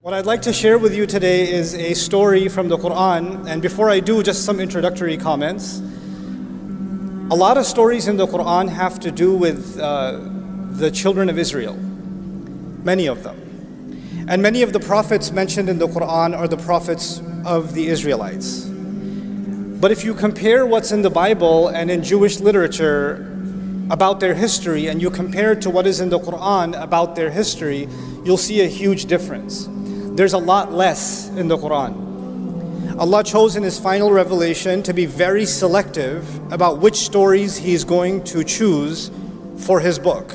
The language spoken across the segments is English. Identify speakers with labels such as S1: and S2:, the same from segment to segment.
S1: What I'd like to share with you today is a story from the Quran, and before I do, just some introductory comments. A lot of stories in the Quran have to do with the children of Israel, many of them. And many of the prophets mentioned in the Quran are the prophets of the Israelites. But if you compare what's in the Bible and in Jewish literature about their history, and you compare it to what is in the Quran about their history, you'll see a huge difference. There's a lot less in the Quran. Allah chose in His final revelation to be very selective about which stories He's going to choose for His book.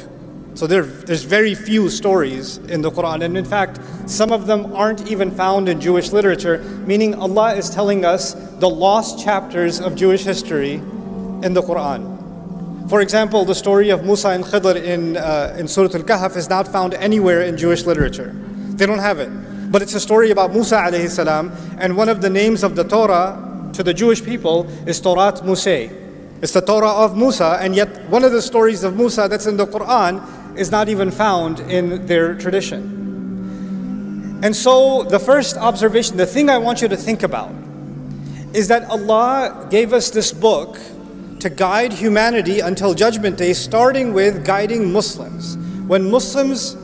S1: So there's very few stories in the Quran, and in fact, some of them aren't even found in Jewish literature, meaning Allah is telling us the lost chapters of Jewish history in the Quran. For example, the story of Musa and Khidr in Surah Al-Kahf is not found anywhere in Jewish literature. They don't have it. But it's a story about Musa alayhi salam, and one of the names of the Torah to the Jewish people is Torat Musa. It's the Torah of Musa, and yet one of the stories of Musa that's in the Quran is not even found in their tradition. And so the first observation, the thing I want you to think about, is that Allah gave us this book to guide humanity until Judgment Day, starting with guiding Muslims. When Muslims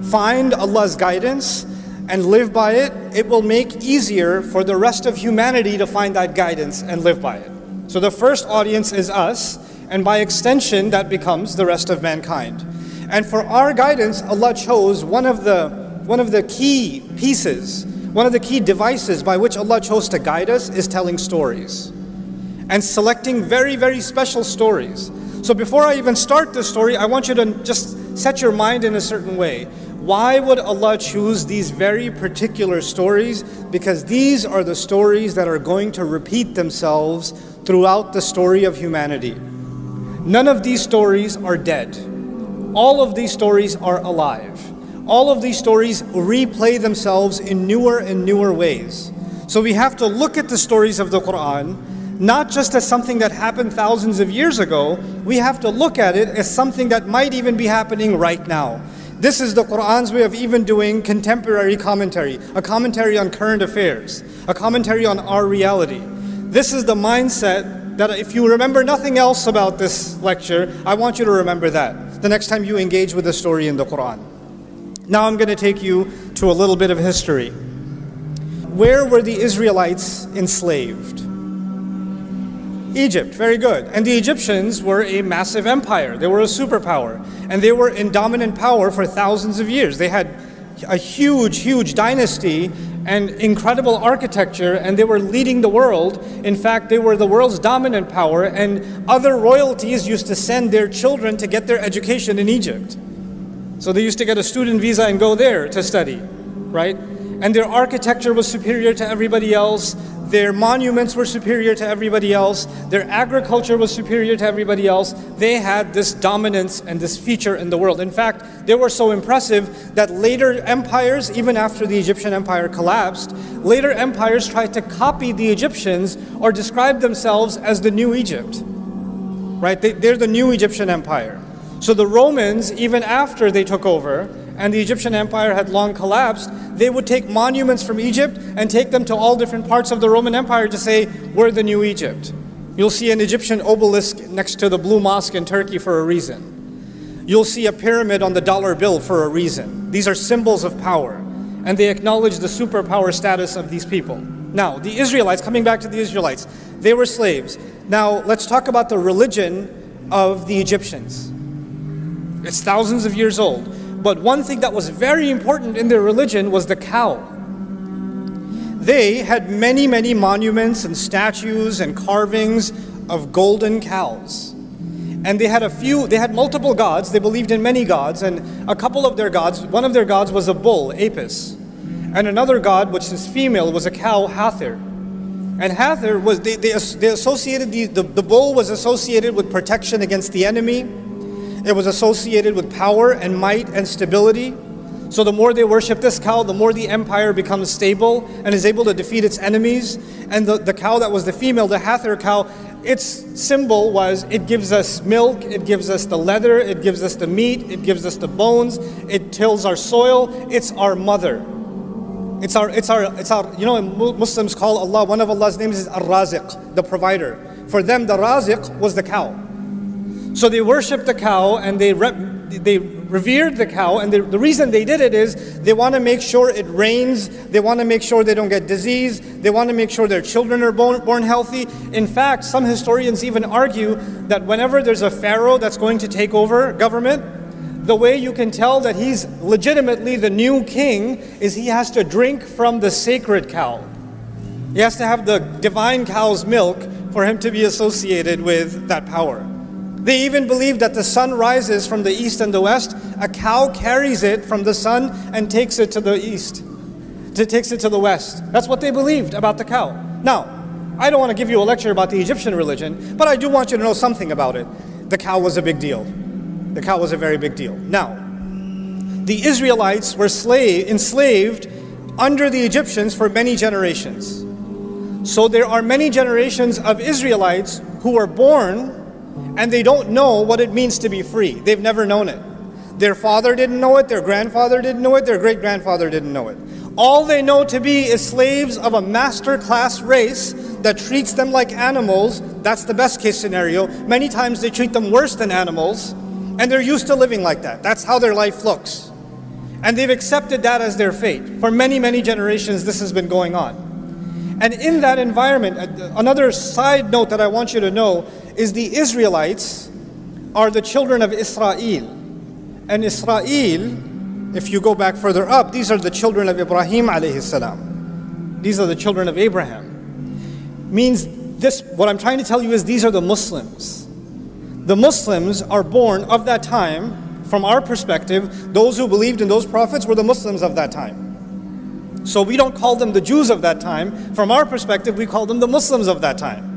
S1: find Allah's guidance and live by it, it will make easier for the rest of humanity to find that guidance and live by it. So the first audience is us, and by extension that becomes the rest of mankind. And for our guidance, Allah chose one of the key pieces, one of the key devices by which Allah chose to guide us is telling stories and selecting very, very special stories. So before I even start this story, I want you to just set your mind in a certain way. Why would Allah choose these very particular stories? Because these are the stories that are going to repeat themselves throughout the story of humanity. None of these stories are dead. All of these stories are alive. All of these stories replay themselves in newer and newer ways. So we have to look at the stories of the Quran not just as something that happened thousands of years ago, we have to look at it as something that might even be happening right now. This is the Qur'an's way of even doing contemporary commentary, a commentary on current affairs, a commentary on our reality. This is the mindset that if you remember nothing else about this lecture, I want you to remember that the next time you engage with a story in the Qur'an. Now I'm going to take you to a little bit of history. Where were the Israelites enslaved? Egypt, very good. And the Egyptians were a massive empire. They were a superpower. And they were in dominant power for thousands of years. They had a huge, huge dynasty and incredible architecture, and they were leading the world. In fact, they were the world's dominant power, and other royalties used to send their children to get their education in Egypt. So they used to get a student visa and go there to study, right? And their architecture was superior to everybody else. Their monuments were superior to everybody else. Their agriculture was superior to everybody else. They had this dominance and this feature in the world. In fact, they were so impressive that later empires, even after the Egyptian empire collapsed, later empires tried to copy the Egyptians or describe themselves as the new Egypt. Right? They're the new Egyptian empire. So the Romans, even after they took over, and the Egyptian empire had long collapsed, they would take monuments from Egypt and take them to all different parts of the Roman Empire to say, we're the new Egypt. You'll see an Egyptian obelisk next to the Blue Mosque in Turkey for a reason. You'll see a pyramid on the dollar bill for a reason. These are symbols of power, and they acknowledge the superpower status of these people. Now, the Israelites, coming back to the Israelites, they were slaves. Now, let's talk about the religion of the Egyptians. It's thousands of years old. But one thing that was very important in their religion was the cow. They had many, many monuments and statues and carvings of golden cows. And they had multiple gods. They believed in many gods, and a couple of their gods, one of their gods was a bull, Apis. And another god, which is female, was a cow, Hathor. And Hathor was, they associated, the bull was associated with protection against the enemy. It was associated with power and might and stability. So the more they worship this cow, the more the empire becomes stable and is able to defeat its enemies. And the cow that was the female, the Hathor cow, its symbol was it gives us milk, it gives us the leather, it gives us the meat, it gives us the bones, it tills our soil, it's our mother. You know, Muslims call Allah, one of Allah's names is Ar-Raziq, the provider. For them, the Raziq was the cow. So they worshipped the cow and they revered the cow, and the reason they did it is they want to make sure it rains, they want to make sure they don't get disease, they want to make sure their children are born healthy. In fact, some historians even argue that whenever there's a pharaoh that's going to take over government, the way you can tell that he's legitimately the new king is he has to drink from the sacred cow. He has to have the divine cow's milk for him to be associated with that power. They even believe that the sun rises from the east and the west. A cow carries it from the sun and takes it to the east. Takes it to the west. That's what they believed about the cow. Now, I don't want to give you a lecture about the Egyptian religion, but I do want you to know something about it. The cow was a big deal. The cow was a very big deal. Now, the Israelites were enslaved under the Egyptians for many generations. So there are many generations of Israelites who were born and they don't know what it means to be free. They've never known it. Their father didn't know it, their grandfather didn't know it, their great-grandfather didn't know it. All they know to be is slaves of a master class race that treats them like animals. That's the best case scenario. Many times they treat them worse than animals, and they're used to living like that. That's how their life looks. And they've accepted that as their fate. For many, many generations, this has been going on. And in that environment, another side note that I want you to know is the Israelites are the children of Israel. And Israel, if you go back further up, these are the children of Ibrahim alayhi salam. These are the children of Abraham. Means this, what I'm trying to tell you is these are the Muslims. The Muslims are born of that time. From our perspective, those who believed in those prophets were the Muslims of that time. So we don't call them the Jews of that time. From our perspective, we call them the Muslims of that time.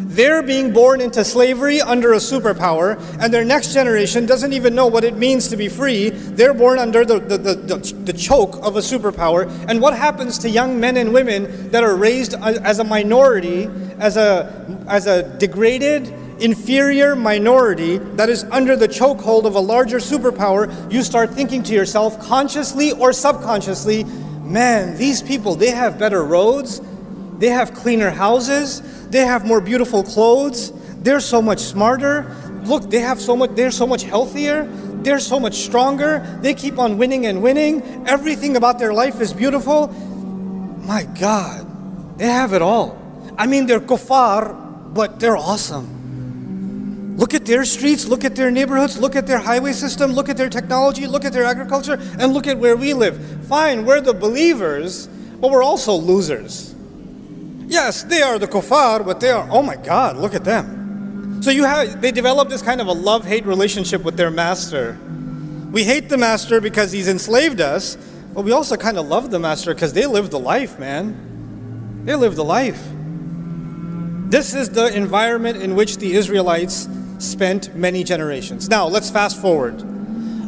S1: They're being born into slavery under a superpower, and their next generation doesn't even know what it means to be free. They're born under the choke of a superpower. And what happens to young men and women that are raised as a minority, as a degraded, inferior minority that is under the chokehold of a larger superpower? You start thinking to yourself, consciously or subconsciously, man, these people, they have better roads, they have cleaner houses, they have more beautiful clothes, they're so much smarter, look, they're so much healthier, they're so much stronger, they keep on winning and winning, everything about their life is beautiful. My God, they have it all. I mean, they're kuffar, but they're awesome. Look at their streets, look at their neighborhoods, look at their highway system, look at their technology, look at their agriculture, and look at where we live. Fine, we're the believers, but we're also losers. Yes, they are the kuffar, but they are, oh my God, look at them. So they develop this kind of a love-hate relationship with their master. We hate the master because he's enslaved us, but we also kind of love the master because they live the life, man. They live the life. This is the environment in which the Israelites spent many generations. Now, let's fast forward.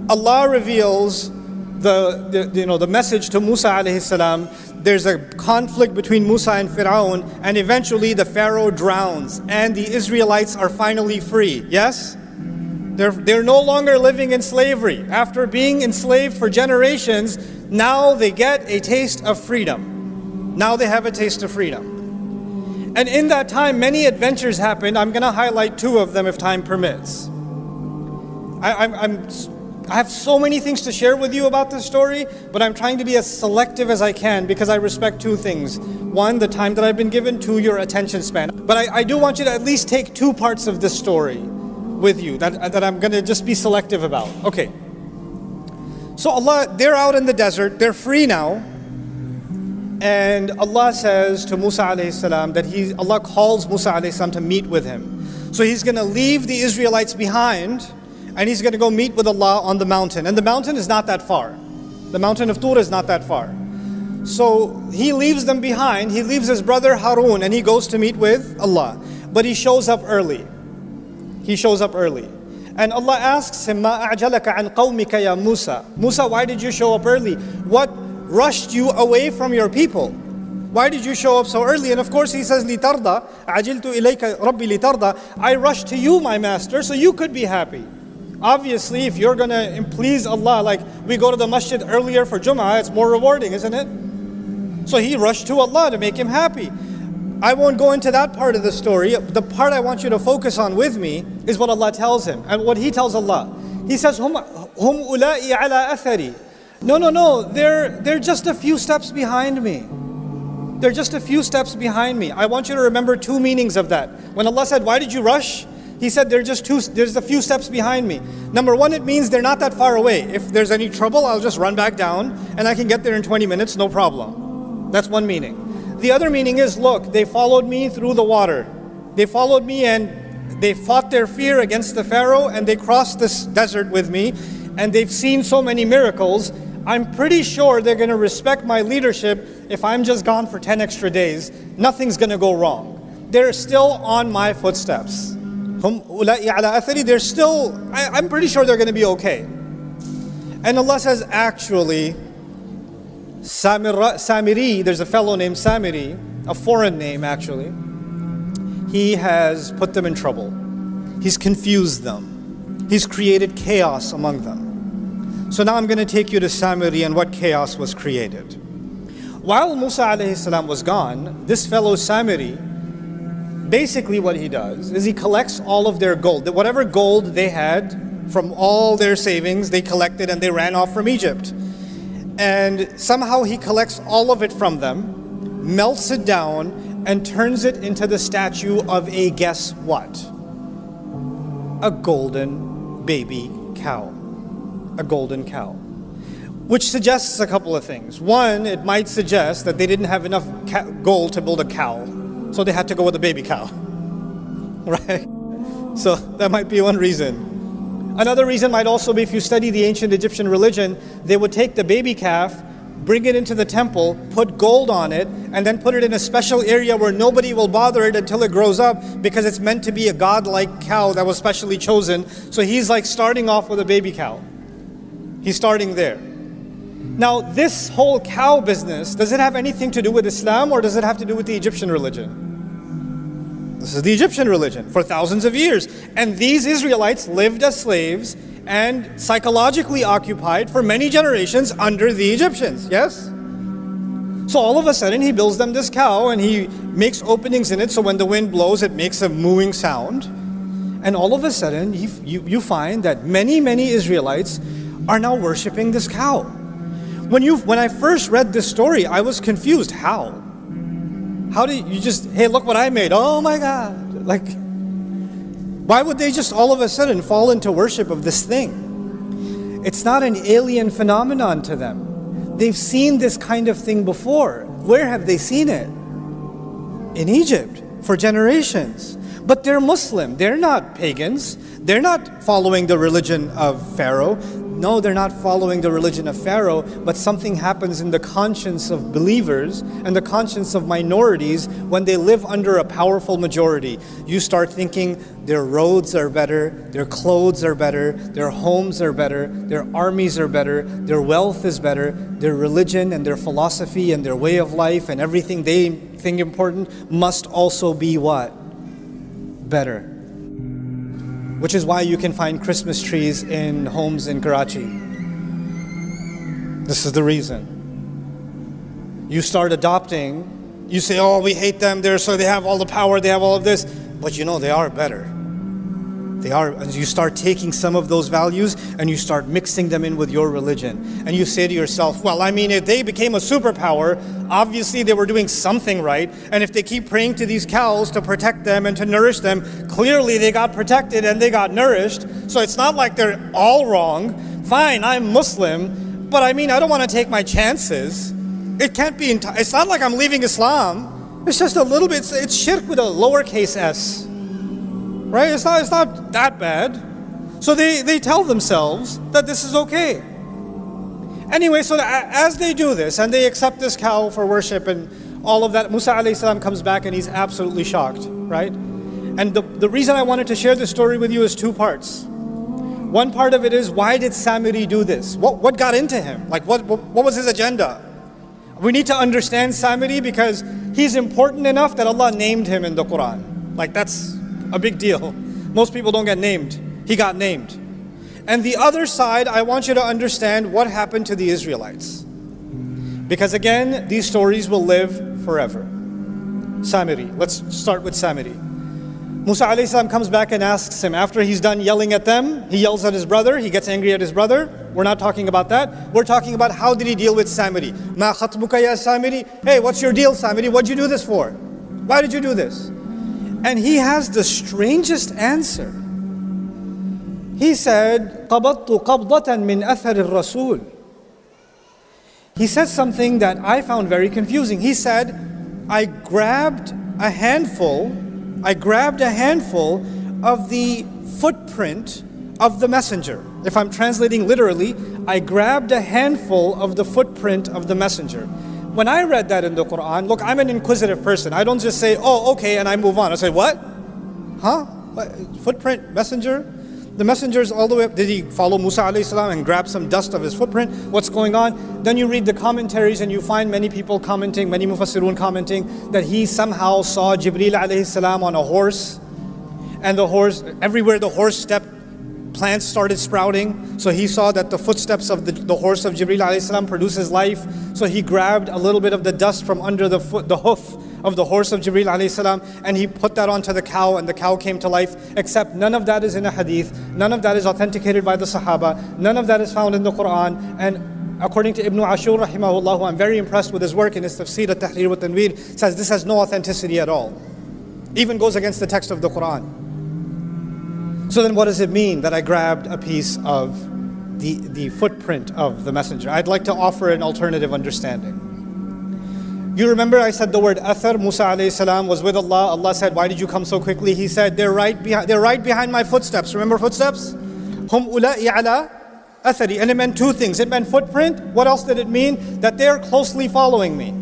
S1: Allah reveals the message to Musa alayhi salam. There's a conflict between Musa and Fir'aun, and eventually the Pharaoh drowns, and the Israelites are finally free. Yes? They're no longer living in slavery. After being enslaved for generations, now they get a taste of freedom. Now they have a taste of freedom. And in that time, many adventures happened. I'm going to highlight two of them if time permits. I have so many things to share with you about this story, but I'm trying to be as selective as I can because I respect two things. One, the time that I've been given. Two, your attention span. But I do want you to at least take two parts of this story with you that I'm going to just be selective about. Okay. So they're out in the desert. They're free now. And Allah says to Musa alayhi salam that Allah calls Musa alayhi salam to meet with him. So he's going to leave the Israelites behind, and he's going to go meet with Allah on the mountain. And the mountain is not that far. The mountain of Tur is not that far. So he leaves them behind. He leaves his brother Harun, and he goes to meet with Allah. But he shows up early. He shows up early. And Allah asks him, مَا أَعْجَلَكَ عَنْ قَوْمِكَ يَا Musa. Musa, why did you show up early? What rushed you away from your people? Why did you show up so early? And of course he says, لِتَرْضَى عَجِلْتُ إِلَيْكَ رَبِّي لِتَرْضَى. I rushed to you, my master, so you could be happy. Obviously, if you're going to please Allah, like we go to the masjid earlier for Jum'ah, it's more rewarding, isn't it? So he rushed to Allah to make him happy. I won't go into that part of the story. The part I want you to focus on with me is what Allah tells him. And what he tells Allah. He says, Hum ula'i ala athari. No, they're just a few steps behind me. They're just a few steps behind me. I want you to remember two meanings of that. When Allah said, why did you rush? He said, there's a few steps behind me. Number one, it means they're not that far away. If there's any trouble, I'll just run back down and I can get there in 20 minutes, no problem. That's one meaning. The other meaning is, look, they followed me through the water. They followed me and they fought their fear against the Pharaoh and they crossed this desert with me and they've seen so many miracles. I'm pretty sure they're going to respect my leadership if I'm just gone for 10 extra days. Nothing's going to go wrong. They're still on my footsteps. They're still, I'm pretty sure they're going to be okay. And Allah says, actually, Samiri, there's a fellow named Samiri, a foreign name actually. He has put them in trouble. He's confused them. He's created chaos among them. So now I'm going to take you to Samiri and what chaos was created. While Musa alayhi salam was gone, this fellow Samiri, basically what he does is he collects all of their gold. Whatever gold they had from all their savings, they collected and they ran off from Egypt. And somehow he collects all of it from them, melts it down, and turns it into the statue of a guess what? A golden baby cow. A golden cow. Which suggests a couple of things. One, it might suggest that they didn't have enough gold to build a cow, so they had to go with a baby cow. Right? So that might be one reason. Another reason might also be, if you study the ancient Egyptian religion, they would take the baby calf, bring it into the temple, put gold on it, and then put it in a special area where nobody will bother it until it grows up, because it's meant to be a godlike cow that was specially chosen. So he's like starting off with a baby cow. He's starting there. Now, this whole cow business, does it have anything to do with Islam, or does it have to do with the Egyptian religion? This is the Egyptian religion for thousands of years. And these Israelites lived as slaves and psychologically occupied for many generations under the Egyptians, yes? So all of a sudden he builds them this cow and he makes openings in it so when the wind blows it makes a mooing sound. And all of a sudden you find that many Israelites are now worshiping this cow. When I first read this story, I was confused. How? How do you just, hey, look what I made. Oh my God. Like, why would they just all of a sudden fall into worship of this thing? It's not an alien phenomenon to them. They've seen this kind of thing before. Where have they seen it? In Egypt for generations. But they're Muslim. They're not pagans. They're not following the religion of Pharaoh. No, they're not following the religion of Pharaoh, but something happens in the conscience of believers and the conscience of minorities when they live under a powerful majority. You start thinking their roads are better, their clothes are better, their homes are better, their armies are better, their wealth is better, their religion and their philosophy and their way of life and everything they think important must also be what? Better. Which is why you can find Christmas trees in homes in Karachi. This is the reason. You start adopting, you say, oh, we hate them, they have all the power, they have all of this. But you know, they are better. They are, and you start taking some of those values and you start mixing them in with your religion. And you say to yourself, well, I mean, if they became a superpower, obviously they were doing something right. And if they keep praying to these cows to protect them and to nourish them, clearly they got protected and they got nourished. So it's not like they're all wrong. Fine, I'm Muslim, but I mean, I don't want to take my chances. It can't be, it's not like I'm leaving Islam. It's just a little bit, it's shirk with a lowercase s. Right? It's not that bad. So they tell themselves that this is okay. Anyway, so as they do this and they accept this cow for worship and all of that, Musa alayhi salam comes back and he's absolutely shocked, right? And the reason I wanted to share this story with you is two parts. One part of it is, why did Samiri do this? What got into him? Like what was his agenda? We need to understand Samiri because he's important enough that Allah named him in the Quran. Like that's a big deal. Most people don't get named. He got named. And the other side, I want you to understand what happened to the Israelites. Because again, these stories will live forever. Samiri. Let's start with Samiri. Musa alayhi salam comes back and asks him, after he's done yelling at them, he yells at his brother, he gets angry at his brother. We're not talking about that. We're talking about how did he deal with Samiri. Ma khatbuka ya Samiri? Hey, what's your deal, Samiri? What'd you do this for? Why did you do this? And he has the strangest answer. He said, قَبَضْتُ قَبْضَةً مِّنْ أَثَرِ الرَّسُولِ. He said something that I found very confusing. He said, I grabbed a handful of the footprint of the messenger. If I'm translating literally, I grabbed a handful of the footprint of the messenger. When I read that in the Quran, look, I'm an inquisitive person. I don't just say, oh, okay, and I move on. I say, what? Huh? What? Footprint, messenger? The messenger's all the way up. Did he follow Musa alayhi salam and grab some dust of his footprint? What's going on? Then you read the commentaries and you find many people commenting, many mufassirun commenting, that he somehow saw Jibreel alayhi salam on a horse. And the horse, everywhere the horse stepped, plants started sprouting. So he saw that the footsteps of the horse of Jibreel alayhi salam produces life. So he grabbed a little bit of the dust from under the hoof of the horse of Jibreel alayhi salam, and he put that onto the cow, and the cow came to life. Except none of that is in a hadith, none of that is authenticated by the Sahaba, none of that is found in the Quran. And according to Ibn Ashur rahimahullah, who I'm very impressed with his work in his tafsir at-Tahrir wa Tanwir, says this has no authenticity at all. Even goes against the text of the Quran. So then what does it mean that I grabbed a piece of the footprint of the messenger? I'd like to offer an alternative understanding. You remember I said the word athar. Musa alayhi salam was with Allah. Allah said, why did you come so quickly? He said, they're right behind my footsteps. Remember footsteps? Hum ula'i ala athari. And it meant two things. It meant footprint. What else did it mean? That they're closely following me.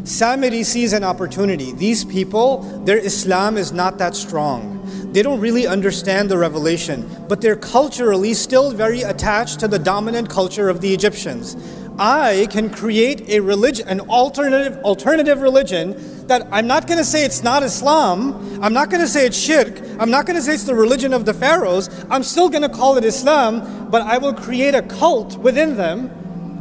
S1: Samiri sees an opportunity. These people, their Islam is not that strong. They don't really understand the revelation, but they're culturally still very attached to the dominant culture of the Egyptians. I can create a religion, an alternative religion that I'm not going to say it's not Islam, I'm not going to say it's shirk, I'm not going to say it's the religion of the pharaohs, I'm still going to call it Islam, but I will create a cult within them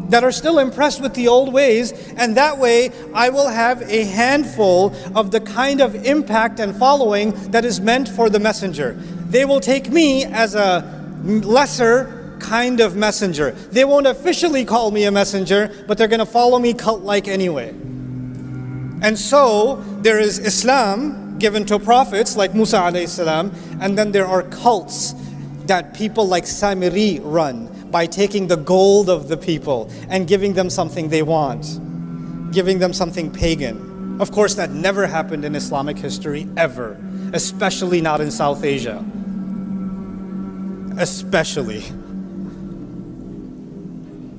S1: that are still impressed with the old ways, and that way I will have a handful of the kind of impact and following that is meant for the messenger. They will take me as a lesser kind of messenger. They won't officially call me a messenger, but they're going to follow me cult-like anyway. And so there is Islam given to prophets like Musa alayhi salam, and then there are cults that people like Samiri run by taking the gold of the people and giving them something they want, giving them something pagan. Of course, that never happened in Islamic history, ever, especially not in South Asia. Especially.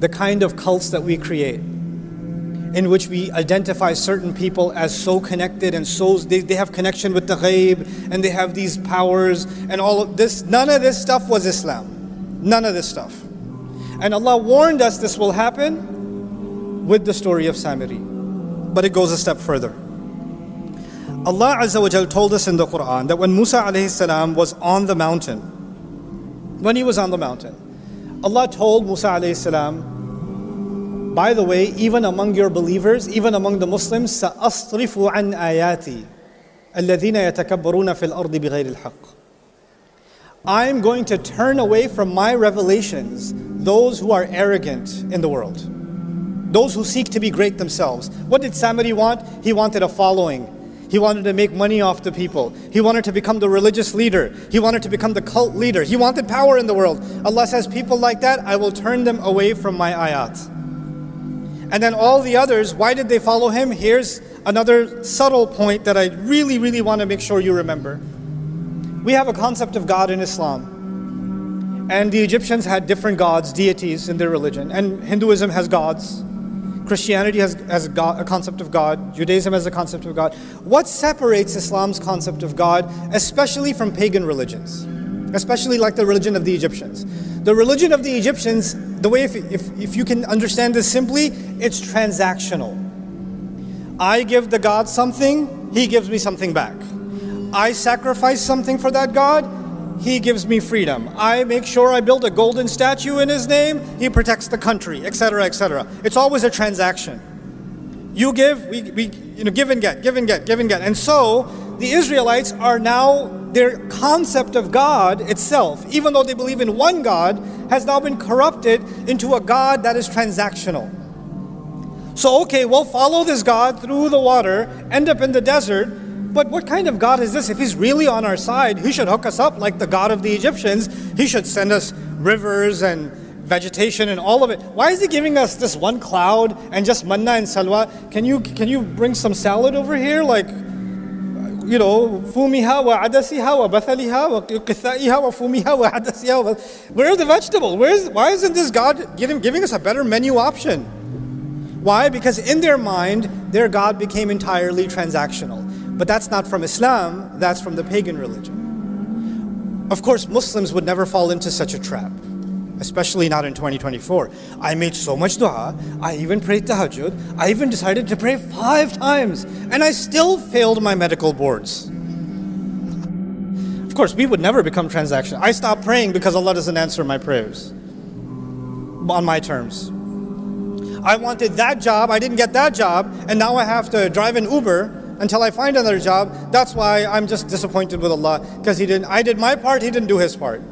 S1: The kind of cults that we create, in which we identify certain people as so connected and so they have connection with the ghaib and they have these powers and all of this. None of this stuff was Islam. None of this stuff. And Allah warned us this will happen with the story of Samiri. But it goes a step further. Allah Azza wa Jal told us in the Quran that when Musa alayhi salam was on the mountain, when he was on the mountain, Allah told Musa alayhi salam, by the way, even among your believers, even among the Muslims, سَأَصْرِفُ عَنْ آيَاتِي الَّذِينَ يَتَكَبَّرُونَ فِي الْأَرْضِ بِغَيْرِ الْحَقِّ. I'm going to turn away from my revelations those who are arrogant in the world, those who seek to be great themselves. What did Samiri want? He wanted a following. He wanted to make money off the people. He wanted to become the religious leader. He wanted to become the cult leader. He wanted power in the world. Allah says, people like that, I will turn them away from my ayat. And then all the others, why did they follow him? Here's another subtle point that I really, really want to make sure you remember. We have a concept of God in Islam. And the Egyptians had different gods, deities in their religion. And Hinduism has gods. Christianity has a concept of God. Judaism has a concept of God. What separates Islam's concept of God, especially from pagan religions? Especially like the religion of the Egyptians. The religion of the Egyptians, the way if you can understand this simply, it's transactional. I give the God something, he gives me something back. I sacrifice something for that God, He gives me freedom. I make sure I build a golden statue in his name, he protects the country, etc., etc. It's always a transaction. You give, we give and get, give and get, give and get. And so the Israelites are now, their concept of God itself, even though they believe in one God, has now been corrupted into a God that is transactional. So okay, we'll follow this God through the water, end up in the desert, but what kind of God is this? If he's really on our side, he should hook us up like the God of the Egyptians. He should send us rivers and vegetation and all of it. Why is he giving us this one cloud and just manna and salwa? Can you bring some salad over here? Like, fumiha wa adasiha wa bathaliha wa qithaiha wa fumiha wa adasiha. Where are the vegetables? Why isn't this God giving us a better menu option? Why? Because in their mind, their God became entirely transactional. But that's not from Islam, that's from the pagan religion. Of course, Muslims would never fall into such a trap, especially not in 2024. I made so much dua, I even prayed tahajjud, I even decided to pray 5 times, and I still failed my medical boards. Of course, we would never become transactional. I stopped praying because Allah doesn't answer my prayers on my terms. I wanted that job, I didn't get that job, and now I have to drive an Uber until I find another job. That's why I'm just disappointed with Allah, because I did my part, he didn't do his part.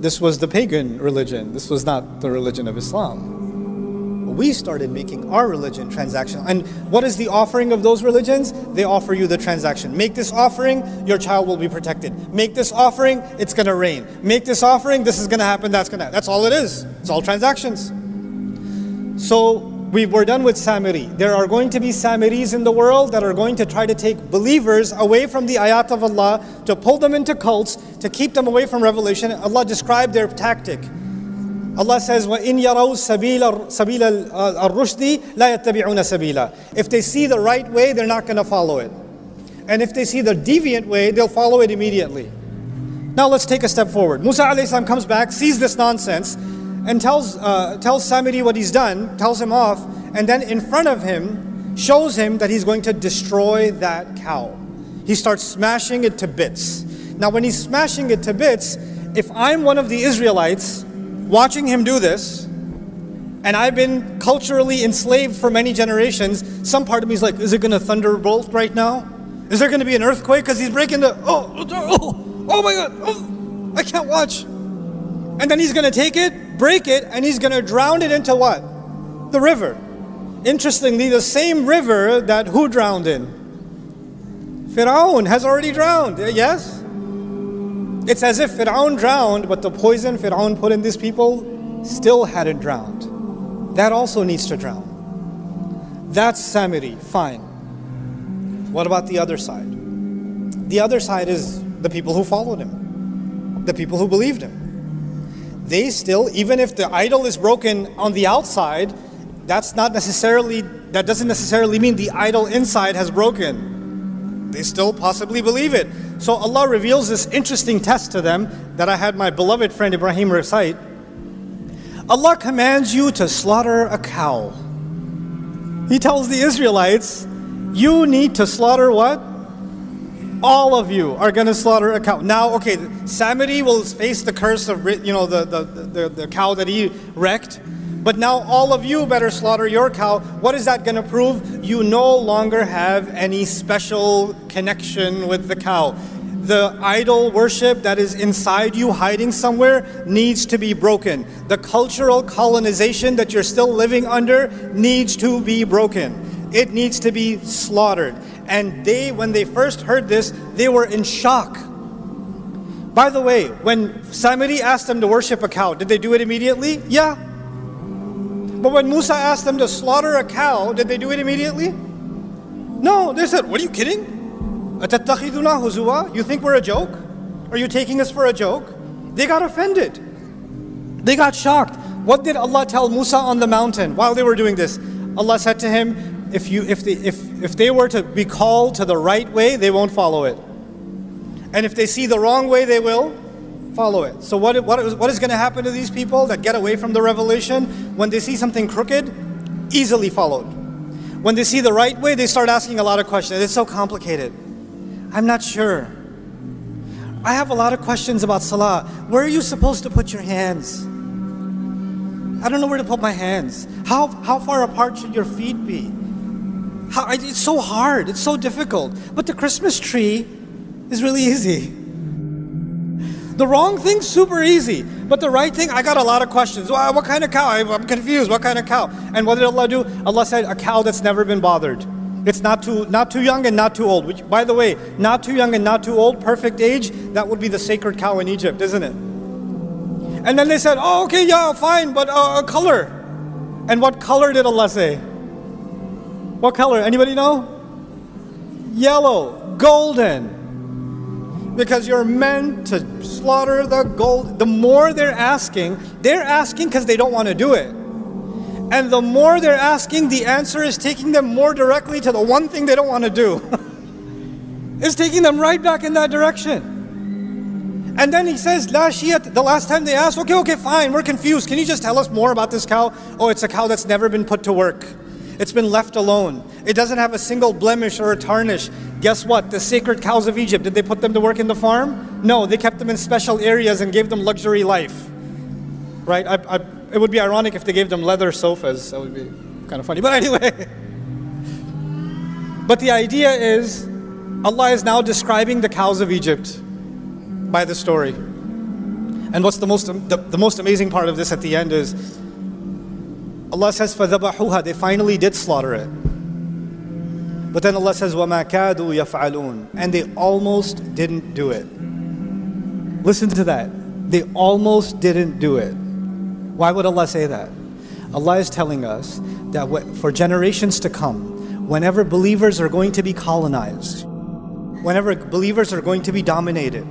S1: This was the pagan religion. This was not the religion of Islam. We started making our religion transactional. And what is the offering of those religions? They offer you the transaction. Make this offering, your child will be protected. Make this offering, it's going to rain. Make this offering, this is going to happen, that's all it is. It's all transactions. So we're done with Samiri. There are going to be Samiris in the world that are going to try to take believers away from the ayat of Allah, to pull them into cults, to keep them away from revelation. Allah described their tactic. Allah says, وَإِنْ يَرَوْا سَبِيلَ الرُّشْدِ لَا يَتَّبِعُونَ سَبِيلًا. If they see the right way, they're not going to follow it. And if they see the deviant way, they'll follow it immediately. Now let's take a step forward. Musa alayhi salam comes back, sees this nonsense, and tells Samiri what he's done, tells him off, and then in front of him, shows him that he's going to destroy that cow. He starts smashing it to bits. Now when he's smashing it to bits, if I'm one of the Israelites watching him do this, and I've been culturally enslaved for many generations, some part of me is like, is it going to thunderbolt right now? Is there going to be an earthquake? Because he's breaking oh my God, I can't watch. And then he's going to take it, break it, and he's going to drown it into what? The river. Interestingly, the same river that who drowned in? Fir'aun has already drowned, yes? It's as if Fir'aun drowned, but the poison Fir'aun put in these people still hadn't drowned. That also needs to drown. That's Samiri, fine. What about the other side? The other side is the people who followed him, the people who believed him. They still, even if the idol is broken on the outside, that doesn't necessarily mean the idol inside has broken. They still possibly believe it. So Allah reveals this interesting test to them that I had my beloved friend Ibrahim recite. Allah commands you to slaughter a cow. He tells the Israelites, you need to slaughter what? All of you are going to slaughter a cow. Now, okay, Samiri will face the curse of the cow that he wrecked. But now all of you better slaughter your cow. What is that going to prove? You no longer have any special connection with the cow. The idol worship that is inside you, hiding somewhere, needs to be broken. The cultural colonization that you're still living under needs to be broken. It needs to be slaughtered. And when they first heard this, they were in shock. By the way, when Samiri asked them to worship a cow, did they do it immediately? Yeah. But when Musa asked them to slaughter a cow, did they do it immediately? No, they said, what are you kidding? أَتَتَّخِذُنَا هُزُوًا? You think we're a joke? Are you taking us for a joke? They got offended. They got shocked. What did Allah tell Musa on the mountain while they were doing this? Allah said to him, if they were to be called to the right way, they won't follow it. And if they see the wrong way, they will follow it. So what is going to happen to these people that get away from the revelation? When they see something crooked, easily followed. When they see the right way, they start asking a lot of questions. It's so complicated. I'm not sure. I have a lot of questions about salah. Where are you supposed to put your hands? I don't know where to put my hands. How far apart should your feet be? It's so hard, it's so difficult. But the Christmas tree is really easy. The wrong thing's super easy, but the right thing, I got a lot of questions. What kind of cow? I'm confused, what kind of cow? And what did Allah do? Allah said, a cow that's never been bothered. It's not too young and not too old. Which, by the way, not too young and not too old, perfect age, that would be the sacred cow in Egypt, isn't it? And then they said, oh, okay, yeah, fine, but color. And what color did Allah say? What color? Anybody know? Yellow, golden. Because you're meant to slaughter the gold. The more they're asking because they don't want to do it. And the more they're asking, the answer is taking them more directly to the one thing they don't want to do. It's taking them right back in that direction. And then he says, La shiyat, the last time they asked, okay, fine, we're confused. Can you just tell us more about this cow? Oh, it's a cow that's never been put to work. It's been left alone. It doesn't have a single blemish or a tarnish. Guess what? The sacred cows of Egypt, did they put them to work in the farm? No, they kept them in special areas and gave them luxury life. Right? It would be ironic if they gave them leather sofas. That would be kind of funny. But anyway. But the idea is, Allah is now describing the cows of Egypt by the story. And what's the most amazing part of this at the end is, Allah says, فَذَبَحُوهَا, they finally did slaughter it. But then Allah says, وَمَا كَادُوا يَفْعَلُونَ, and they almost didn't do it. Listen to that. They almost didn't do it. Why would Allah say that? Allah is telling us that for generations to come, whenever believers are going to be colonized, whenever believers are going to be dominated,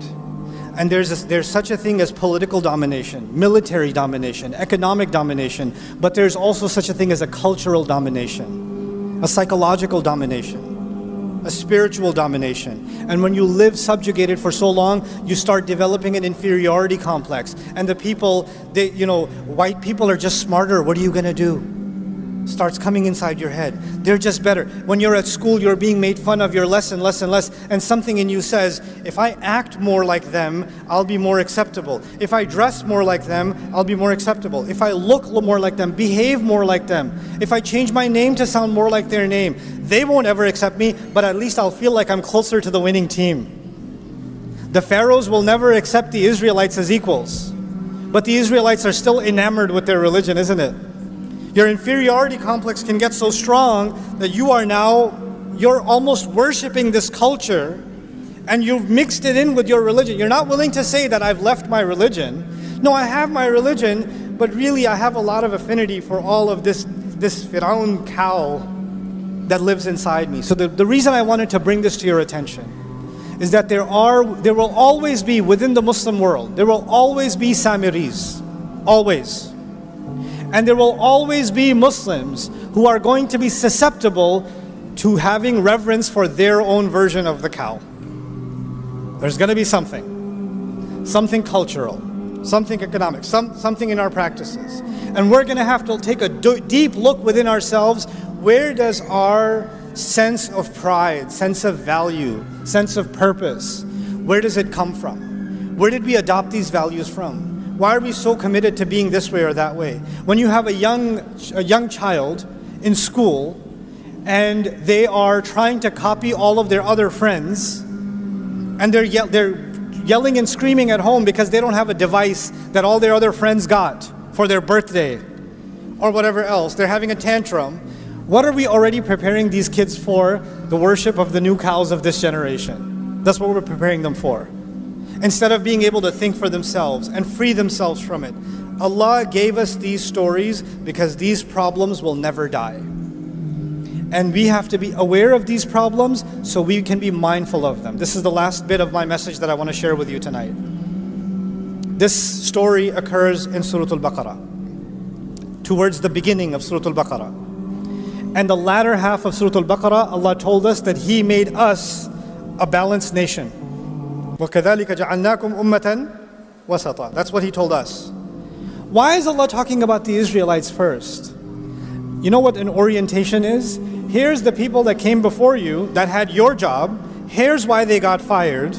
S1: and there's such a thing as political domination, military domination, economic domination, but there's also such a thing as a cultural domination, a psychological domination, a spiritual domination. And when you live subjugated for so long, you start developing an inferiority complex. And the people, white people are just smarter. What are you going to do? Starts coming inside your head. They're just better. When you're at school, you're being made fun of, you're less and less and less, and something in you says, if I act more like them, I'll be more acceptable. If I dress more like them, I'll be more acceptable. If I look more like them, behave more like them, if I change my name to sound more like their name, they won't ever accept me, but at least I'll feel like I'm closer to the winning team. The pharaohs will never accept the Israelites as equals, but the Israelites are still enamored with their religion, isn't it? Your inferiority complex can get so strong that you're almost worshiping this culture, and you've mixed it in with your religion. You're not willing to say that I've left my religion. No, I have my religion, but really I have a lot of affinity for all of this Firaun cow that lives inside me. So the reason I wanted to bring this to your attention is that there will always be, within the Muslim world, there will always be Samiris. Always. And there will always be Muslims who are going to be susceptible to having reverence for their own version of the cow. There's going to be something cultural, something economic, something in our practices. And we're going to have to take a deep look within ourselves. Where does our sense of pride, sense of value, sense of purpose, where does it come from? Where did we adopt these values from? Why are we so committed to being this way or that way? When you have a young child in school and they are trying to copy all of their other friends, and they're yelling and screaming at home because they don't have a device that all their other friends got for their birthday or whatever else, they're having a tantrum. What are we already preparing these kids for? The worship of the new cows of this generation. That's what we're preparing them for. Instead of being able to think for themselves and free themselves from it. Allah gave us these stories because these problems will never die. And we have to be aware of these problems so we can be mindful of them. This is the last bit of my message that I want to share with you tonight. This story occurs in Surah Al-Baqarah, towards the beginning of Surah Al-Baqarah. And the latter half of Surah Al-Baqarah, Allah told us that He made us a balanced nation. وَكَذَلِكَ جَعَلْنَاكُمْ أُمَّةً وَسَطًا. That's what He told us. Why is Allah talking about the Israelites first? You know what an orientation is? Here's the people that came before you that had your job. Here's why they got fired.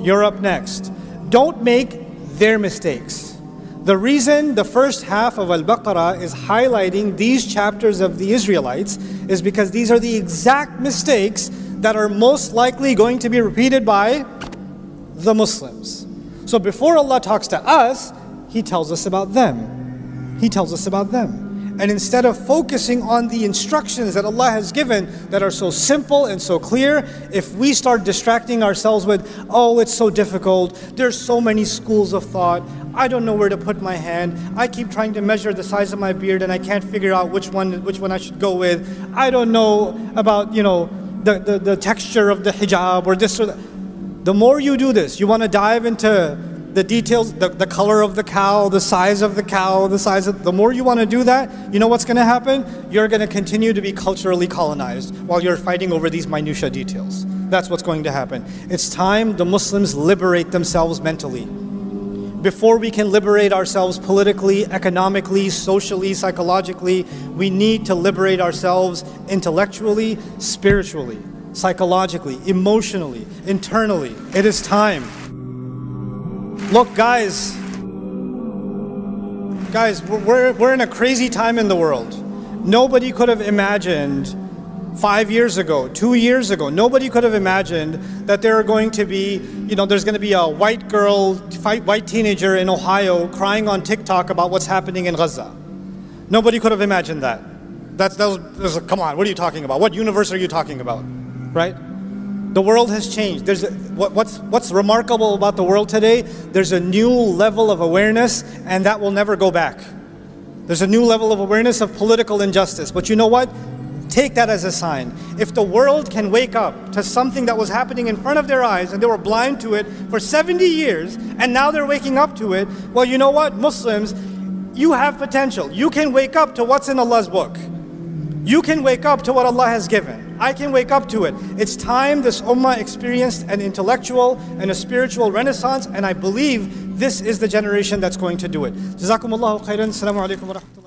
S1: you're up next. Don't make their mistakes. The reason the first half of Al-Baqarah is highlighting these chapters of the Israelites is because these are the exact mistakes that are most likely going to be repeated by the Muslims. So before Allah talks to us, He tells us about them. He tells us about them. And instead of focusing on the instructions that Allah has given that are so simple and so clear, if we start distracting ourselves with, oh, it's so difficult, there's so many schools of thought, I don't know where to put my hand, I keep trying to measure the size of my beard and I can't figure out which one I should go with, I don't know about, the texture of the hijab or this or that. The more you do this, you want to dive into the details, the color of the cow, the size of the cow, the more you want to do that, you know what's going to happen? You're going to continue to be culturally colonized while you're fighting over these minutia details. That's what's going to happen. It's time the Muslims liberate themselves mentally. Before we can liberate ourselves politically, economically, socially, psychologically, we need to liberate ourselves intellectually, spiritually, psychologically, emotionally, internally. It is time. Look, guys, we're in a crazy time in the world. Nobody could have imagined 5 years ago, 2 years ago, nobody could have imagined that there are going to be, there's going to be a white teenager in Ohio crying on TikTok about what's happening in Gaza. Nobody could have imagined that. That was come on, what are you talking about? What universe are you talking about? Right? The world has changed. What's remarkable about the world today? There's a new level of awareness, and that will never go back. There's a new level of awareness of political injustice. But you know what? Take that as a sign. If the world can wake up to something that was happening in front of their eyes and they were blind to it for 70 years, and now they're waking up to it, well, you know what? Muslims, you have potential. You can wake up to what's in Allah's book. You can wake up to what Allah has given. I can wake up to it. It's time this ummah experienced an intellectual and a spiritual renaissance, and I believe this is the generation that's going to do it. Jazakumullahu khairan. Assalamu alaikum wa rahmatullahi.